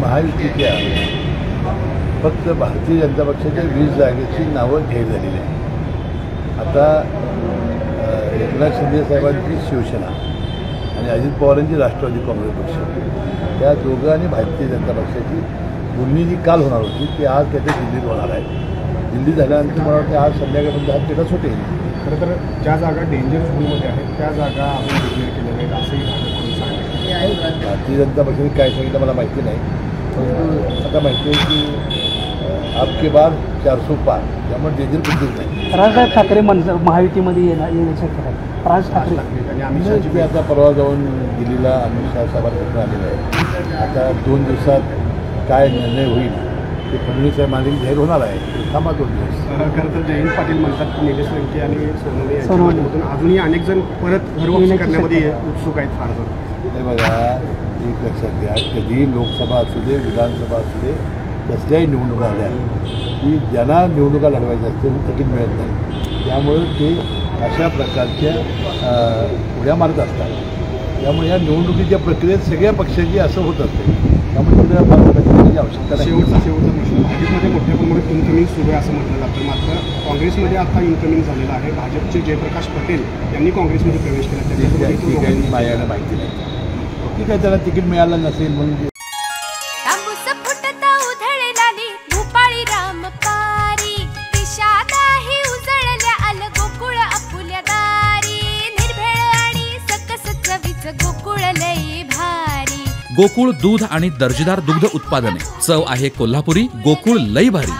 महायुतीच्या फक्त भारतीय जनता पक्षाच्या 20 जागेची नावं जाहीर झालेली आहे. आता एकनाथ शिंदे साहेबांची शिवसेना आणि अजित पवारांची राष्ट्रवादी काँग्रेस पक्ष या दोघं आणि भारतीय जनता पक्षाची बोलणी जी काल होणार होती ती आज त्याच्या दिल्लीत होणार आहे. दिल्ली झाल्यानंतर मला वाटतं आज संध्याकाळपर्यंत हा तेढा सुटेल. खरं तर ज्या जागा डेंजर झोनमध्ये आहेत त्या जागा आपण डिक्लेअर केलेल्या आहेत असंही सांगितलं. भारतीय जनता पक्षाने काय सांगितलं मला माहिती नाही, परंतु आता माहिती आहे की आपके बाद 400 पार त्यामुळे डेंजर कुठेच नाही. राज ठाकरे महायुतीमध्ये येण्याची शक्यता आहे. राज ठाकरे आणि अमित शहाची आता परवा जाऊन दिल्लीला अमित शहा साहेबांकडून आलेलं आहे. आता 2 दिवसात काय निर्णय होईल ते फडणवीस साहेब मागे जाहीर होणार आहे. थांबा 2 दिवस. खरं तर जयंत पाटील म्हणतात की निलेश लंके आणि सोनवणे यांच्या माध्यमातून अजूनही अनेक जण परत घरवापसी करण्यामध्ये उत्सुक आहेत. फार जण हे बघा, एक लक्षात घ्या, कधी लोकसभा असू दे विधानसभा असू दे कसल्याही निवडणुका आल्या की ज्यांना निवडणुका लढवायच्या असते तिकीट मिळत नाही. त्यामुळे ते अशा प्रकारच्या उड्या मारत असतात. त्यामुळे या निवडणुकीच्या प्रक्रियेत सगळ्या पक्षाची असं होत असते. त्यामुळे तिथे प्रक्रियेची आवश्यकता नाही. शेवटचा प्रश्न, भाजपमध्ये मोठ्या प्रमाणात इन्कमिंग सुरू आहे असं म्हटलं जातं, मात्र काँग्रेसमध्ये आता इन्कमिंग झालेलं आहे. भाजपचे जयप्रकाश पटेल यांनी काँग्रेसमध्ये प्रवेश केला. माझ्याला माहिती नाही. ठीक आहे, त्याला तिकीट मिळालं नसेल म्हणून गोकुळ दूध आणि दर्जेदार दुग्ध उत्पादने. चव आहे कोल्हापुरी. गोकुळ लई भारी.